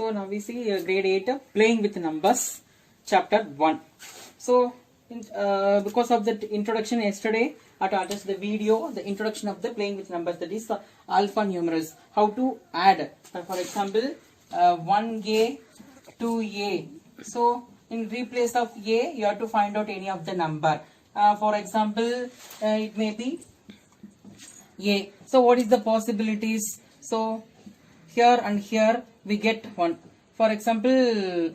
So now we see grade 8 playing with numbers, chapter 1. So because of the introduction yesterday, I attached the video, the introduction of the playing with numbers, that is alpha numerals, how to add. For example, 1a, 2a. So in replace of a, you have to find out any of the number. For example, it may be a. So what is the possibilities? So here and here we get 1. For example,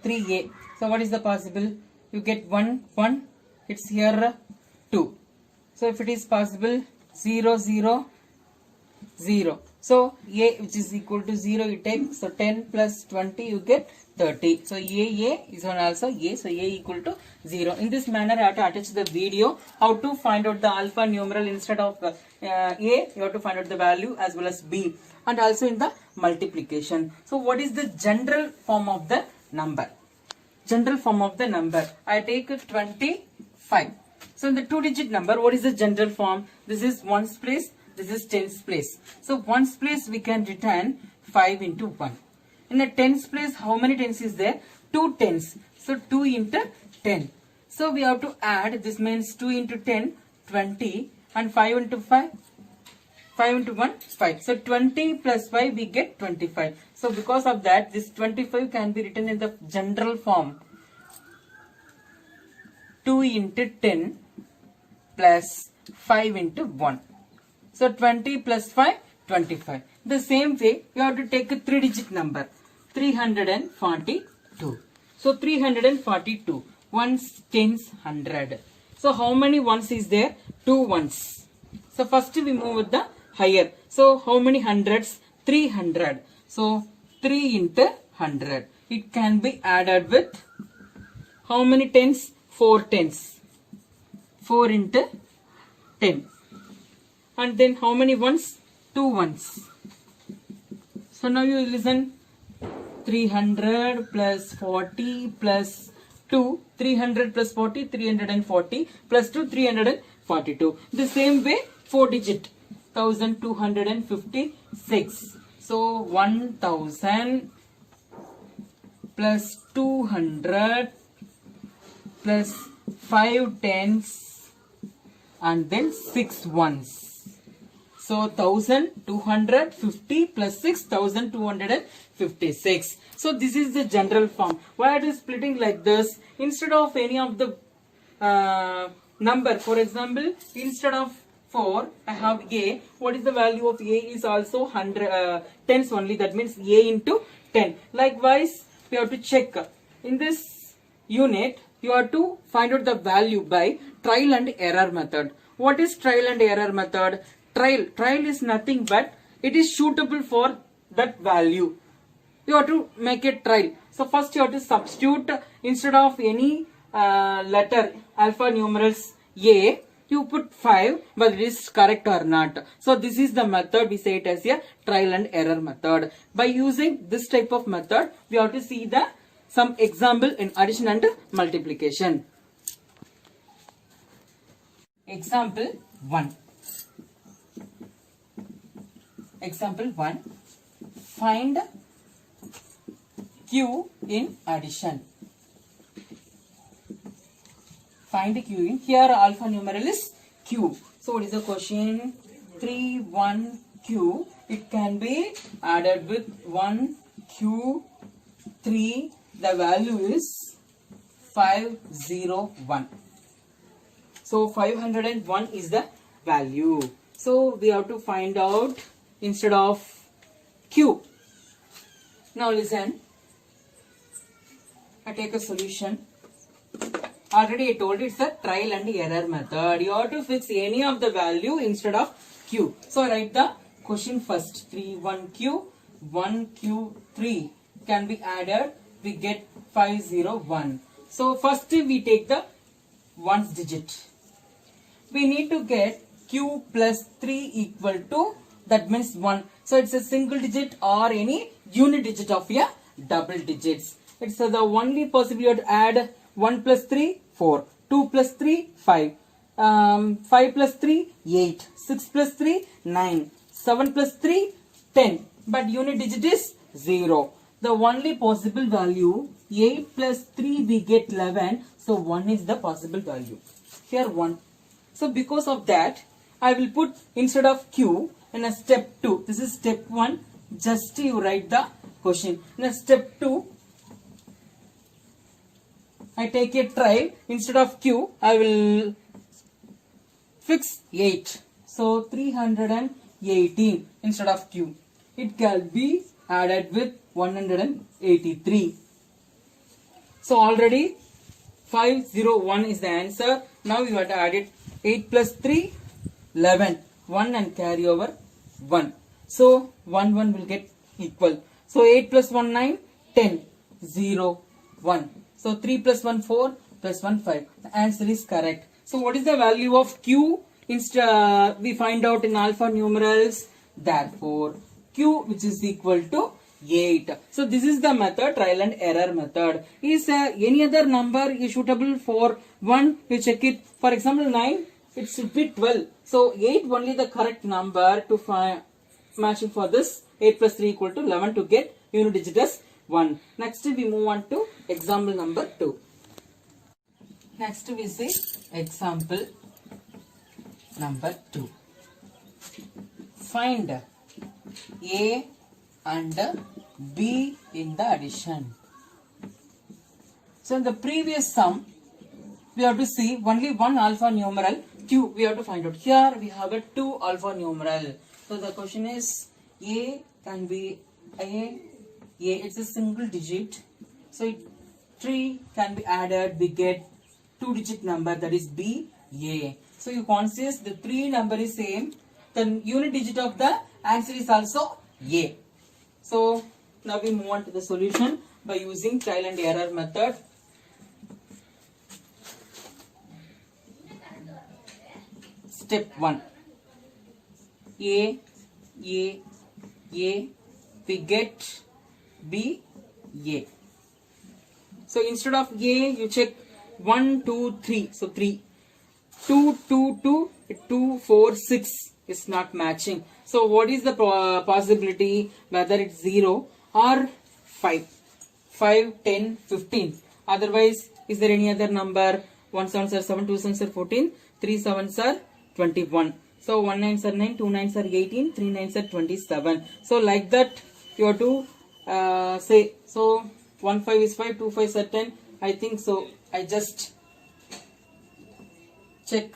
3a. So what is the possible? You get 1, 1. It's here 2. So if it is possible, 0, 0, 0. So a which is equal to 0 you take. So 10 plus 20 you get 30. So a is one also a. So a equal to 0. In this manner I have to attach the video how to find out the alpha numeral. Instead of a, you have to find out the value as well as b, and also in the multiplication. So what is the general form of the number? General form of the number, I take 25. So in the 2-digit number, what is the general form? This is ones place, this is tens place. So ones place we can return 5 into 1. In the tens place, how many tens is there? 2 tens. So 2 into 10. So we have to add, this means 2 into 10, 20, and 5 into 5, 5 into 1, 5. So 20 plus 5 we get 25. So because of that, this 25 can be written in the general form. 2 into 10 plus 5 into 1. So 20 plus 5, 25. The same way, you have to take a 3-digit number. 342. So 342. Ones, tens, 100. So how many ones is there? 2 ones. So first we move with the higher. So how many hundreds? 300. So 3 into 100. It can be added with how many tens? 4 tens. 4 into 10. And then how many ones? 2 ones. So now you listen. 300 plus 40 plus 2. 300 plus 40, 340 plus 2, 342. The same way 4-digit. 1256. So 1000 plus 200 plus 5 tens and then 6 ones. So 1250 plus 6256. So this is the general form. Why it is splitting like this? Instead of any of the number, for example, instead of 4, I have a. What is the value of a? Is also 100 tens only. That means a into 10. Likewise, we have to check. In this unit, you have to find out the value by trial and error method. What is trial and error method? Trial is nothing but it is suitable for that value. You have to make a trial. So first you have to substitute instead of any letter alpha numerals a, you put 5, but it is correct or not. So this is the method, we say it as a trial and error method. By using this type of method, we have to see some example in addition and multiplication. Example 1. Example 1. Find Q in addition. Find Q in. Here alpha numeral is Q. So what is the question? 3, 1, Q. It can be added with 1, Q, 3. The value is 501. So 501 is the value. So we have to find out instead of Q. Now listen. I take a solution. Already I told it's a trial and error method. You have to fix any of the value instead of Q. So I write the question first. 3, 1, Q, 1, Q, 3 can be added. We get 501. So first we take the ones digit. We need to get Q plus 3 equal to, that means 1. So it's a single digit or any unit digit of a double digits. It's the only possibility to add 1 plus 3, 4. 2 plus 3, 5. 5 plus 3, 8. 6 plus 3, 9. 7 plus 3, 10. But unit digit is 0. the only possible value 8 plus 3 we get 11. So 1 is the possible value. Here 1. So because of that, I will put instead of Q in a step 2. This is step 1. Just you write the question. In a step 2, I take a trial. Instead of Q, I will fix 8. So 318 instead of Q. It can be added with 183. So already 501 is the answer. Now you have to add it. 8 plus 3, 11. 1 and carry over 1. So 1 will get equal. So 8 plus 1 9, 10, 0, 1. So 3 plus 1 4 plus 1 5. The answer is correct. So what is the value of Q? We find out in alpha numerals. Therefore Q, which is equal to 8. So this is the method, trial and error method. Is any other number is suitable for 1? You check it. For example 9, it should be 12. So 8 only the correct number to find matching for this. 8 plus 3 equal to 11 to get unit digit as 1. Next we move on to example number 2. Next we see example number 2. Find A and B in the addition. So in the previous sum, we have to see only one alpha numeral Q we have to find out. Here we have a 2 alpha numeral. So the question is A can be A, it's a single digit. So 3 can be added, we get 2 digit number, that is B, A. So you consider the 3 number is same, the unit digit of the answer is also A. So now we move on to the solution by using trial and error method. Step 1. A, we get B, A. So instead of A, you check 1, 2, 3. So 3. 2, 2, 2, 2, 4, 6 is not matching. So what is the possibility whether it's 0 or 5? 5, 10, 15. Otherwise, is there any other number? 1 7s are 7, 2 7s are 14, 3 7s are 21. So 1 9s are 9, 2 9s are 18, 3 9s are 27. So like that you have to say. So 1 5 is 5, 2 5s are 10. I think so. I just check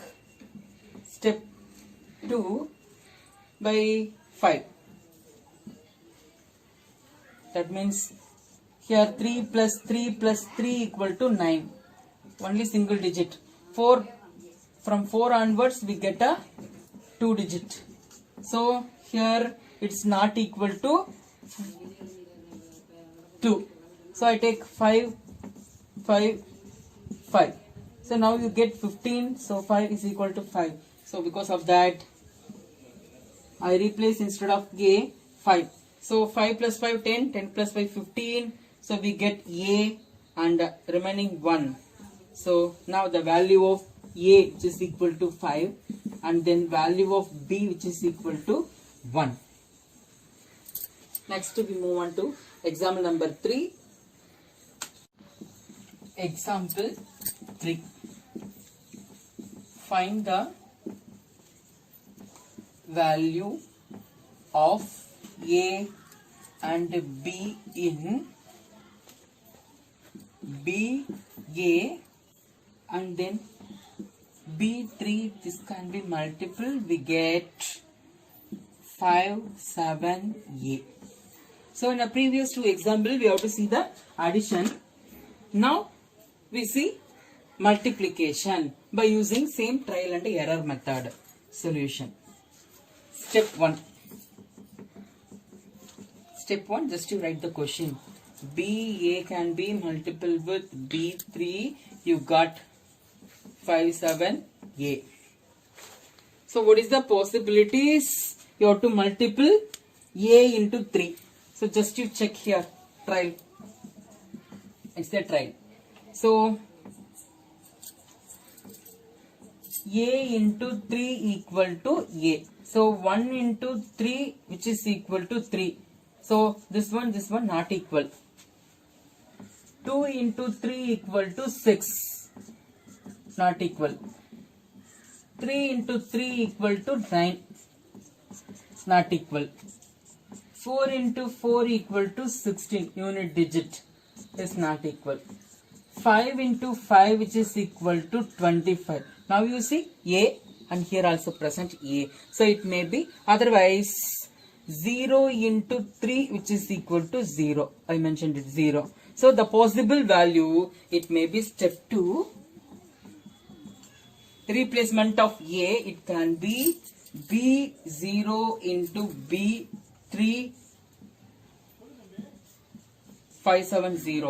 step 2 by 5. That means here 3 plus 3 plus 3 equal to 9. Only single digit. 4, from 4 onwards we get a 2 digit. So here it's not equal to 2. So I take 5, 5, 5. So now you get 15. So 5 is equal to 5. So because of that, I replace instead of A 5. So 5 plus 5 10, 10 plus 5 15. So we get A and remaining 1. So now the value of A, which is equal to 5, and then value of B, which is equal to 1. Next we move on to example number 3. Example 3. Find the value of A and B in B, A, and then B3. This can be multiple. We get 5, 7, A. So in the previous 2 examples, we have to see the addition. Now we see multiplication by using same trial and error method. Solution. Step 1. Step 1, just to write the question. B, A can be multiple with B3. You got 5, 7, A. So what is the possibilities? You have to multiple A into 3. So just you check here. Trial. It's the trial. So A into 3 equal to A. So 1 into 3, which is equal to 3. So this one not equal. 2 into 3 equal to 6. Not equal. 3 into 3 equal to 9. Not equal. 4 into 4 equal to 16. Unit digit is not equal. 5 into 5 which is equal to 25. Now you see A, and here also present A. So it may be otherwise 0 into 3 which is equal to 0. I mentioned it 0. So the possible value, it may be step 2. Replacement of A, it can be B0 into B3 570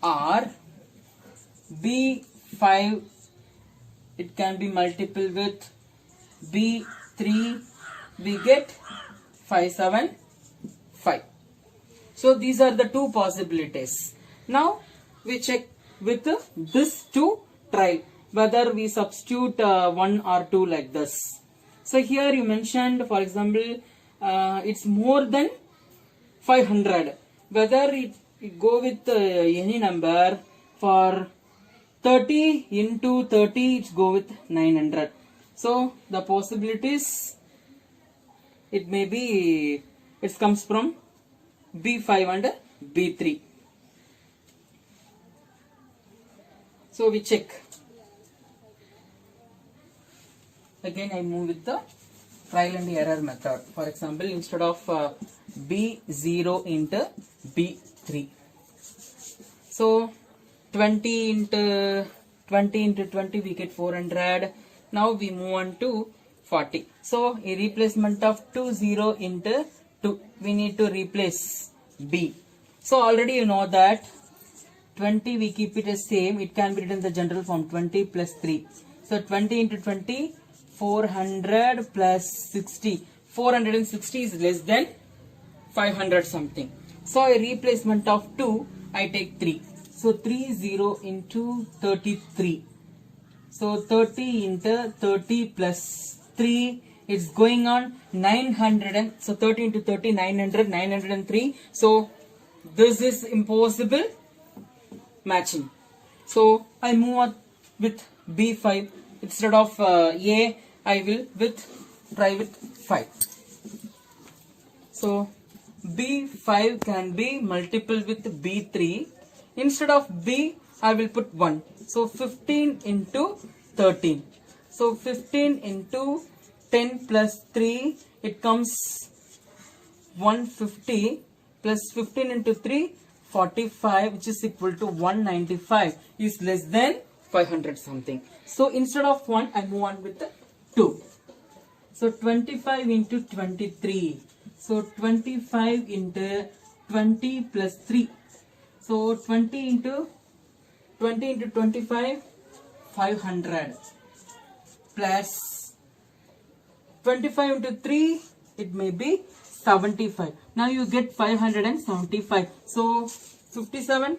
or B5, it can be multiple with B3, we get 575. So these are the two possibilities. Now we check with this two trial whether we substitute 1 or 2 like this. So here you mentioned, for example, it's more than 500. Whether it go with any number, for 30 into 30 it go with 900. So the possibilities, it may be, it comes from B5 and B3. So we check. Again I move with the trial and error method. For example, instead of B0 into B3. So 20 into 20 we get 400. Now we move on to 40. So a replacement of 20 into 2. We need to replace B. So already you know that 20 we keep it as same. It can be written in the general form 20 plus 3. So 20 into 20, 400 plus 60. 460 is less than 500 something. So a replacement of 2, I take 3. So 30 into 33. So 30 into 30 plus 3, it's going on 900. And so 30 into 30, 900, 903. So this is impossible matching. So I move on with B5. Instead of A, I will try with 5. So B5 can be multiple with B3. Instead of B, I will put 1. So 15 into 13. So 15 into 10 plus 3, it comes 150 plus 15 into 3, 45, which is equal to 195, is less than 500 something. So instead of 1, I move on with 2. So 25 into 23. So 25 into 20 plus 3. So 20 into 25, 500 plus 25 into 3, it may be 75. Now you get 575. So 57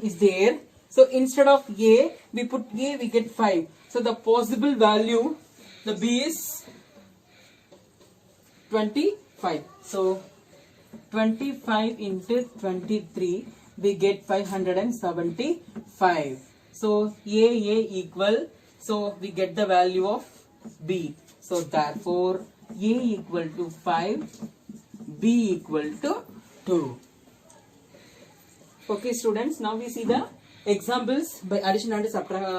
is there. So instead of A, we put A, we get 5. So the possible value, the B is 25. So 25 into 23, we get 575. So A equal, so we get the value of B. So therefore A equal to 5, B equal to 2. Okay students, now we see the examples by addition and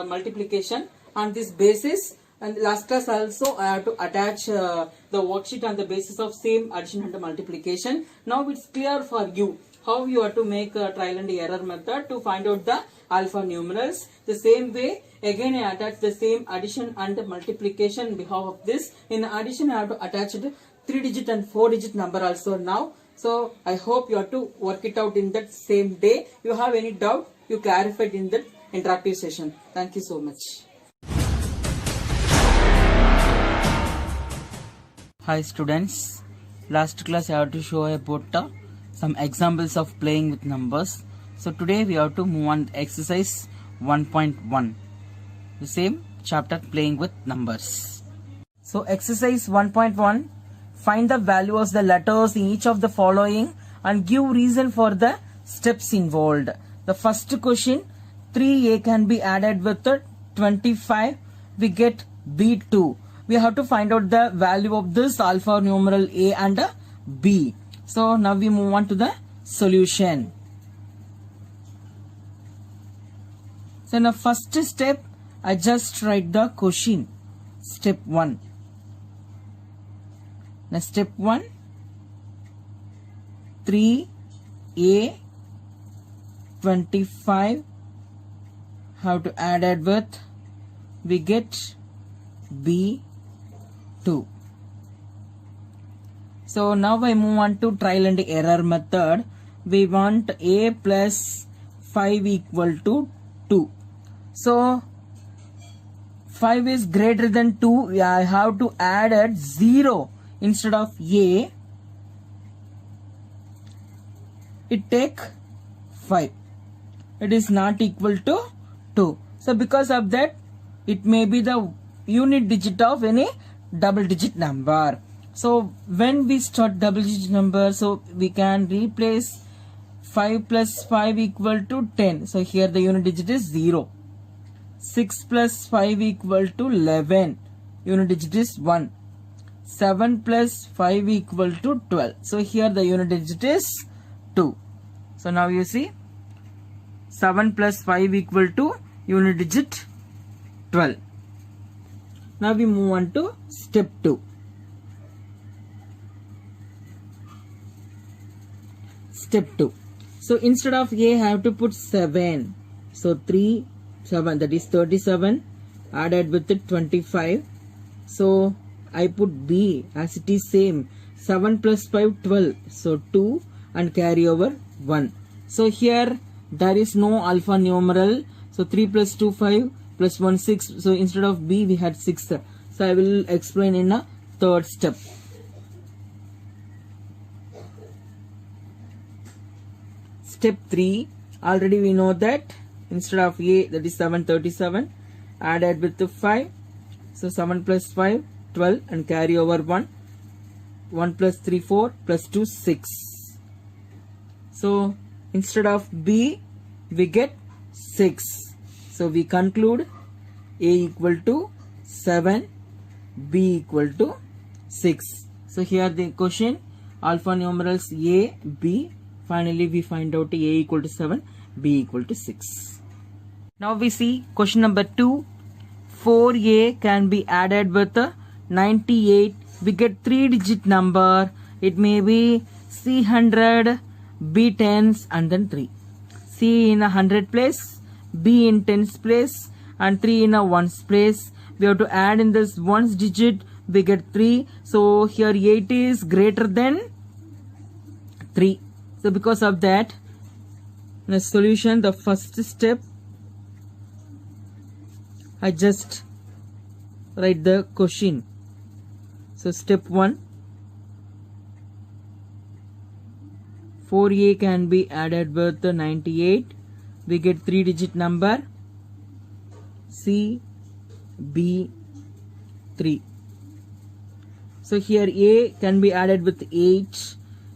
multiplication. On this basis, and last class also I have to attach the worksheet on the basis of same addition and multiplication. Now it's clear for you how you have to make a trial and error method to find out the alpha numerals. The same way, again I attach the same addition and multiplication on behalf of this. In addition, I have to attach the 3-digit and 4-digit number also now. So I hope you have to work it out in that same day. If you have any doubt, you clarify it in that interactive session. Thank you so much. Hi students, last class I have to show about some examples of playing with numbers. So today we have to move on exercise 1.1, the same chapter, playing with numbers. So exercise 1.1, find the value of the letters in each of the following and give reason for the steps involved. The first question, 3a can be added with 25, we get b2. We have to find out the value of this alpha numeral a and b. So now we move on to the solution. So in the first step, I just write the question. Step 1. Now step 1, 3a 25 have to add it with, we get b2. So now I move on to trial and error method. We want a plus 5 equal to 2. So 5 is greater than 2. I have to add at 0 instead of a. It take 5. It is not equal to 2. So because of that, it may be the unit digit of any double digit number. So when we start double digit number, so we can replace 5 plus 5 equal to 10. So here the unit digit is 0. 6 plus 5 equal to 11. Unit digit is 1. 7 plus 5 equal to 12. So here the unit digit is 2. So now you see 7 plus 5 equal to unit digit 12. Now we move on to step 2. Step 2. So instead of a, I have to put 7. So 3, 7, that is 37 added with it 25. So I put b as it is same. 7 plus 5, 12. So 2 and carry over 1. So here there is no alpha numeral. So 3 plus 2, 5 plus 1, 6. So instead of b we had 6. So I will explain in a third step. Step 3. Already we know that instead of a, that is 737 added with the 5. So 7 plus 5, 12 and carry over 1. 1 plus 3, 4 plus 2, 6. So instead of b we get 6. So we conclude a equal to 7, b equal to 6. So here the question, alpha numerals a, b. Finally we find out a equal to 7, b equal to 6. Now we see question number 2. 4a can be added with 98. We get 3 digit number. It may be C 100, B 10s and then 3. C in a 100 place, B in 10s place and 3 in a 1s place. We have to add in this 1s digit. We get 3. So here 8 is greater than 3. So because of that, in the solution, the first step, I just write the question. So step 1, 4a can be added with 98. We get 3 digit number C, B, 3. So here a can be added with 8.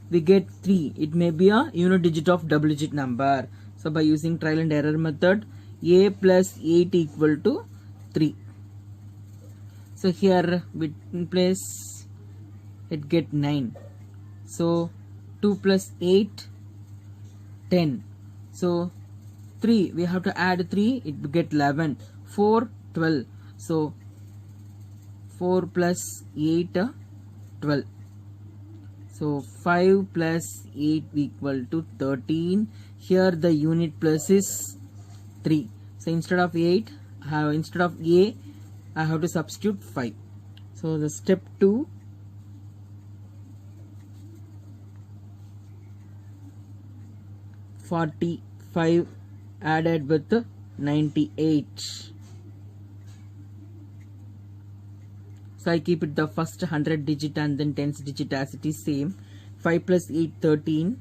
We get 3. It may be a unit digit of double digit number. So by using trial and error method, a plus 8 equal to 3. So here we place it get 9. So 2 plus 8, 10. So 3, we have to add 3, it get 11. 4, 12. So 4 plus 8, 12. So 5 plus 8 equal to 13. Here the unit plus is 3. So instead of 8, instead of a, I have to substitute 5. So the step 2, (45) added with 98. So I keep it the first 100 digit and then 10th digit as it is same. 5 plus 8, 13.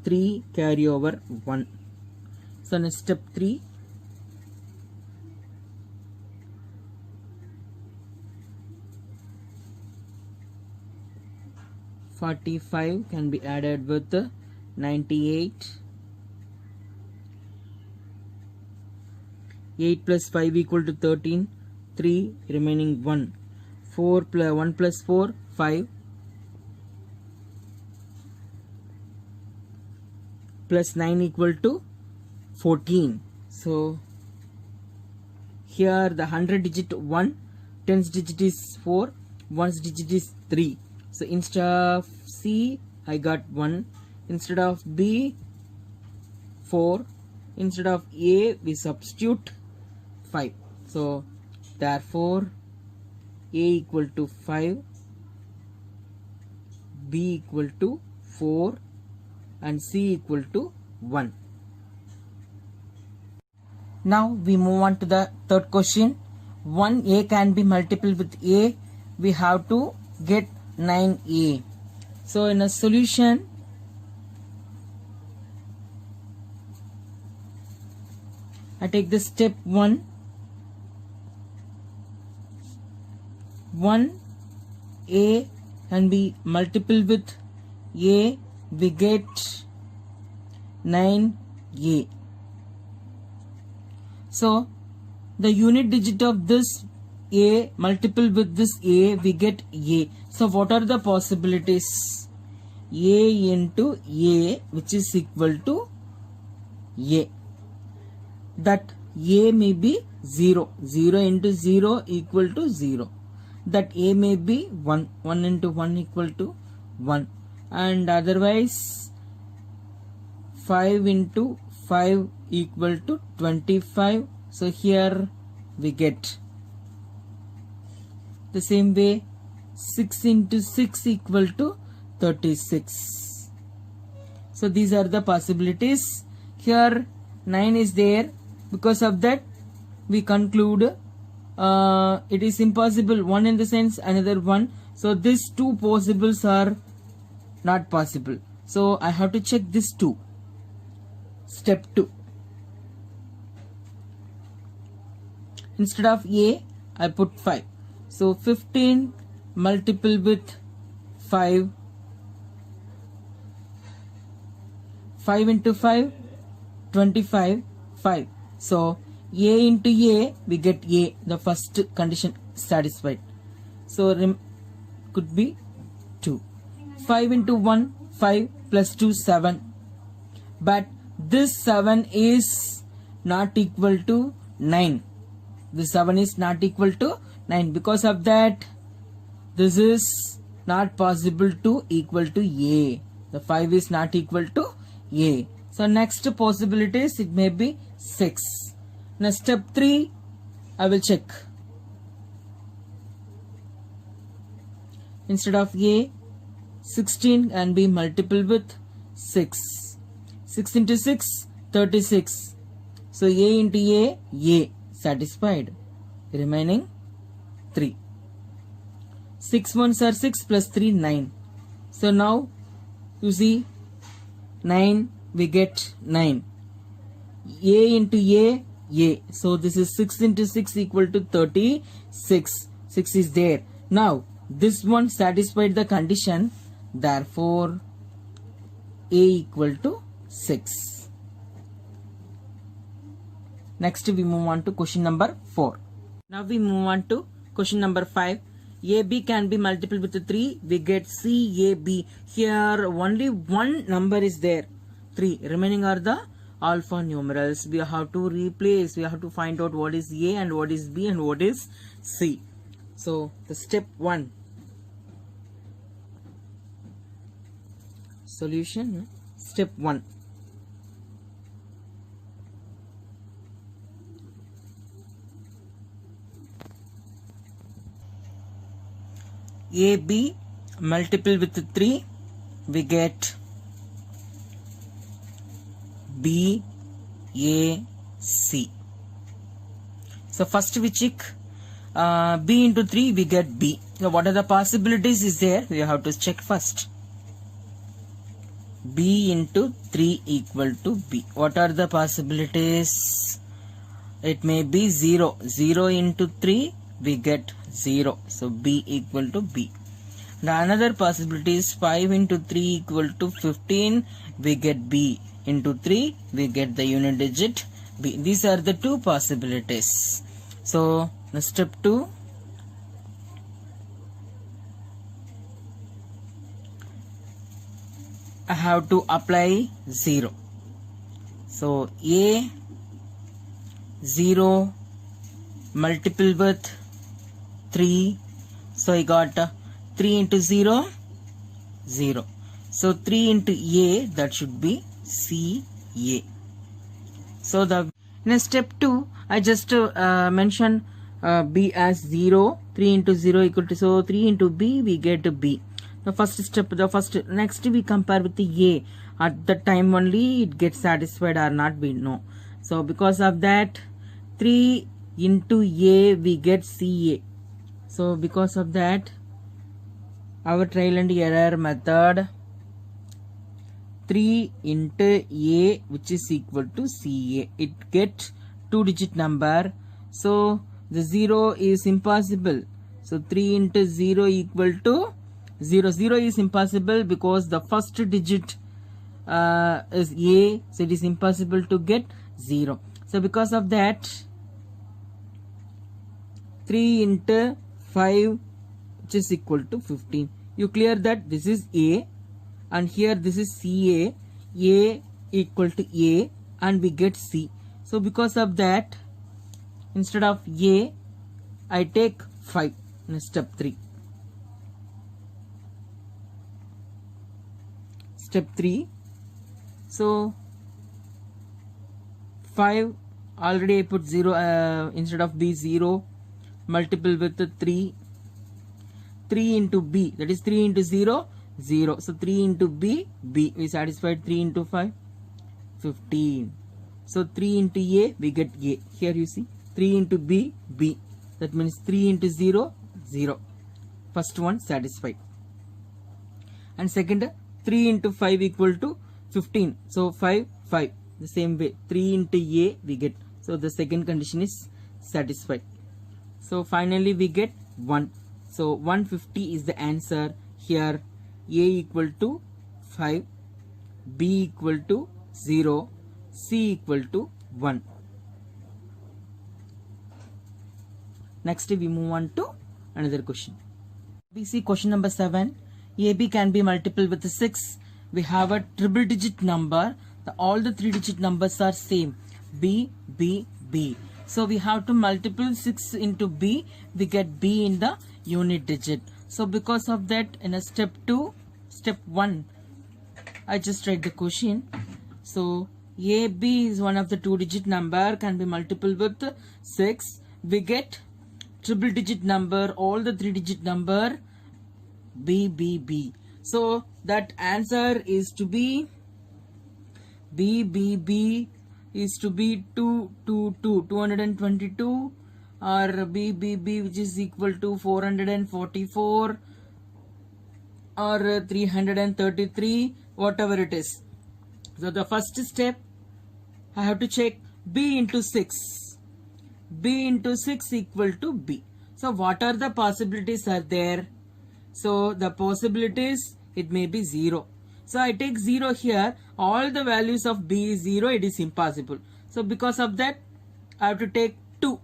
3 carry over 1. So in step 3, 45 can be added with 98. 8 plus 5 equal to 13. 3 remaining 1. 4 plus 1 plus 4 5 plus 9 equal to 14. So here the 100 digit 1, 10's digit is 4, 1's digit is 3. So instead of C I got 1, instead of B 4, instead of A we substitute 5. So therefore A equal to 5, B equal to 4 and C equal to 1. Now we move on to the third question. 1A can be multiplied with A. We have to get 9A. So in a solution, I take the step 1. 1A can be multiplied with A. We get 9A. So the unit digit of this A multiple with this A, we get A. So what are the possibilities? A into A, which is equal to A. That A may be 0. 0 into 0 equal to 0. That A may be 1. 1 into 1 equal to 1. And otherwise 5 into 5 equal to 25. So here we get the same way 6 into 6 equal to 36. So these are the possibilities. Here 9 is there. Because of that we conclude it is impossible. One in the sense, another one. So these two possibles are not possible. So I have to check this 2. Step 2. Instead of A, I put 5. So 15 multiple with 5. 5 into 5, 25, 5. So A into A, we get A. The first condition satisfied. So could be 2. 5 into 1, 5 plus 2, 7. But this 7 is not equal to 9. This 7 is not equal to 9. Because of that, this is not possible to equal to A. The 5 is not equal to A. So next possibilities, it may be 6. Now step 3, I will check. Instead of A, 16 can be multiple with 6. 6 into 6, 36. So A into A, satisfied. Remaining 3. 6 ones are 6 plus 3, 9. So now you see 9, we get 9. A into A. So this is 6 into 6 equal to 36. 6 is there. Now this one satisfied the condition. Therefore A equal to 6. Next we move on to question number 4. Now we move on to question number 5. AB can be multiplied with 3. We get CAB. Here only one number is there. 3. Remaining are the alpha numerals. We have to replace. We have to find out what is A and what is B and what is C. So the step 1. Solution. Step 1. AB multiple with 3, we get B, A, C. So first we check B into 3, we get B. So what are the possibilities is there? We have to check first. B into 3 equal to B. What are the possibilities? It may be 0. 0 into 3, we get 0. So B equal to B. The another possibility is 5 into 3 equal to 15. We get B. Into 3 we get the unit digit B. These are the two possibilities. So the step 2. I have to apply 0. So A 0 multiple with 3. So I got 3 into 0 0. So 3 into A, that should be CA. So the in step 2 I just mention B as 0. 3 into 0 equal to, so 3 into B we get B. The first step, next we compare with the A. At the time only it gets satisfied or not, we know. So because of that 3 into A we get CA. So because of that our trial and error method, 3 into A which is equal to CA. It get 2-digit number. So the 0 is impossible. So 3 into 0 equal to 0. 0 is impossible because the first digit is A. So it is impossible to get 0. So because of that 3 into 5 which is equal to 15. You clear that this is A and here this is CA. A equal to A and we get C. So because of that instead of A I take 5 in step 3. Step 3. So 5 already I put 0 instead of B 0 multiple with 3. 3 into B, that is 3 into 0 0. So 3 into B B. We satisfied 3 into 5 15. So 3 into A we get A. Here you see 3 into B B. That means 3 into 0 0. First one satisfied. And second 3 into 5 equal to 15. So 5 5. The same way 3 into A we get. So the second condition is satisfied. So finally we get 1. So 150 is the answer. Here A equal to 5, B equal to 0, C equal to 1. Next we move on to another question. We see question number 7. AB can be multiple with 6. We have a triple digit number. All the 3-digit numbers are same. B, B, B. So we have to multiple 6 into B. We get B in the unit digit. So because of that in a step 2, step 1, I just write the question. So AB is one of the 2-digit number, can be multiple with 6. We get triple digit number, all the 3-digit number B, B, B. So that answer is to be B, B, B is to be 222, or B, B, B which is equal to 444 or 333, whatever it is. So the first step I have to check B into 6. B into 6 equal to B. So what are the possibilities are there? So the possibilities, it may be 0. So I take 0 here. All the values of B is 0. It is impossible. So because of that, I have to take 2.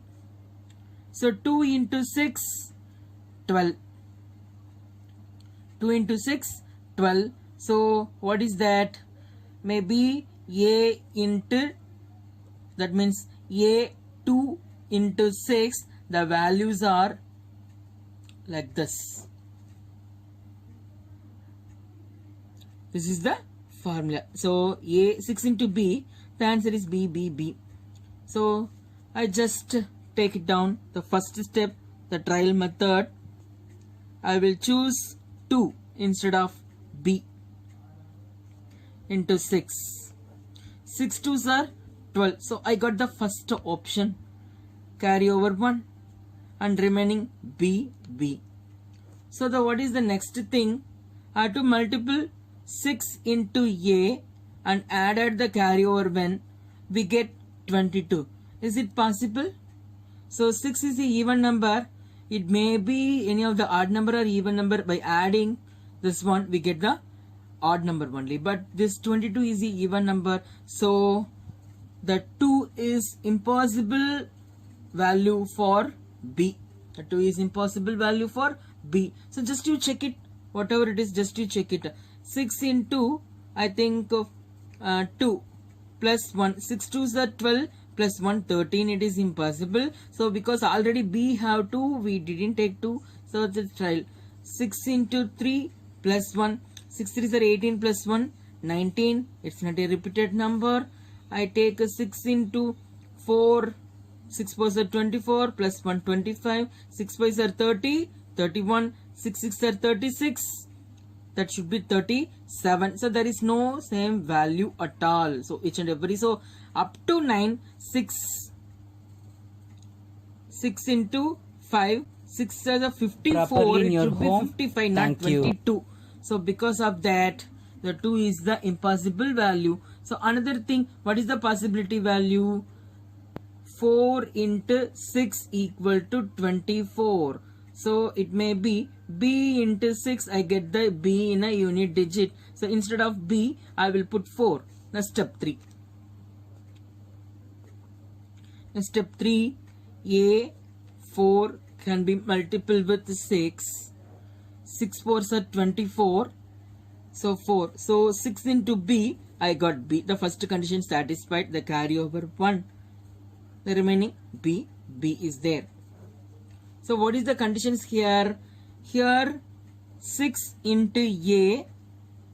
So 2 into 6, 12. 2 into 6, 12. So what is that? Maybe A into, that means A 2 into 6. The values are like this. This is the formula. So A 6 into B, the answer is B, B, B. So I just take it down. The first step, the trial method, I will choose 2 instead of B into 6. 6 2s are 12. So I got the first option. Carry over 1 and remaining B, B. So the what is the next thing? I have to multiple 6 into A and added the carryover when we get 22. Is it possible? So 6 is a even number. it may be any of the odd number or even number. By adding this one we get the odd number only, but this 22 is the even number, so the 2 is impossible value for B. The 2 is impossible value for B. So just you check it, whatever it is, just you check it. 6 into I think 2 plus 1, 6 2s are 12 plus 1 13, it is impossible. So because already B have 2, we didn't take 2, so the trial. 6 into 3 plus 1, 6 3s are 18 plus 1 19, it's not a repeated number. I take a 6 into 4, 6 4s are 24 plus 1 25, 6 5s are 30 31, 6 6 are 36, that should be 37. So there is no same value at all. So each and every, so up to 9, 6 into 5, 6 is a 54, it should be 55, not 22. So because of that, the 2 is the impossible value. So another thing, what is the possibility value? 4 into 6 equal to 24. So it may be B into 6, I get the B in a unit digit. So instead of B, I will put 4. Now step 3. Now step 3, A 4 can be multiple with 6. 6 4s are 24. So 4. So 6 into B, I got B. The first condition satisfied, the carryover 1. The remaining B is there. So what is the conditions here? Here 6 into A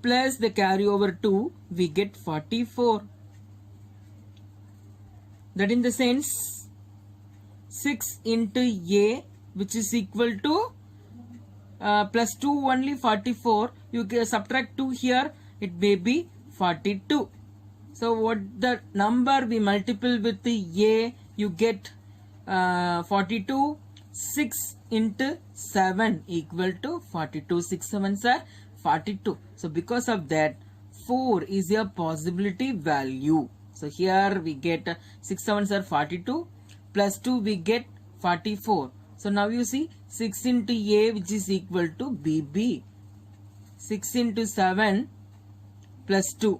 plus the carryover 2, we get 44. That in the sense 6 into A, which is equal to plus 2 only 44. You can subtract 2 here, it may be 42. So what the number we multiple with the A, you get 42. 6 into 7 equal to 42. 6 7s are 42. So because of that, 4 is a possibility value. So here we get 6 7s are 42 plus 2 we get 44. So now you see 6 into A, which is equal to BB. 6 into 7 plus 2.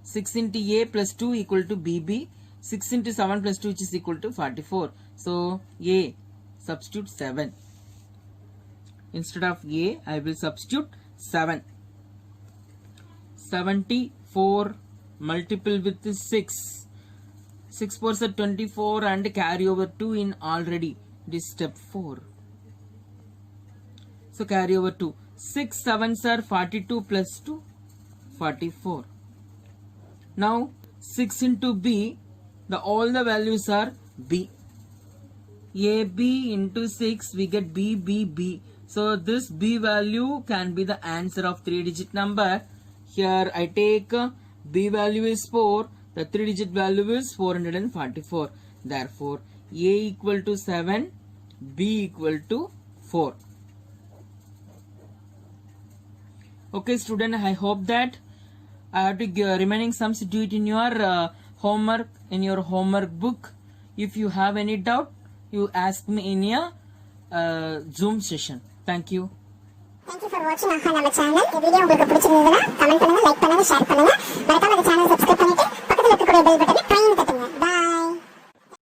6 into A plus 2 equal to BB. 6 into 7 plus 2, which is equal to 44. So A, substitute 7. Instead of A, I will substitute 7. 74 multiple with 6. 6 4s are 24 and carry over 2 in already. This step 4. So carry over 2. 6 7s are 42 plus 2, 44. Now 6 into B, all the values are B. AB into 6, we get B. So this B value can be the answer of 3-digit number. Here I take B value is 4, the 3-digit value is 444. Therefore A equal to 7, B equal to 4. Okay student, I hope that I have to give remaining sums, do it in your homework, in your homework book. If you have any doubt, you ask me in a Zoom session. Thank you. Thank you for watching our channel. இந்த video உங்களுக்கு பிடிச்சிருந்ததுன்னா comment பண்ணுங்க, like பண்ணுங்க, share பண்ணுங்க. மறக்காம இந்த சேனலை subscribe பண்ணிட்டு பக்கத்துல இருக்கக்கூடிய பெல் பட்டனை ட்ரைன்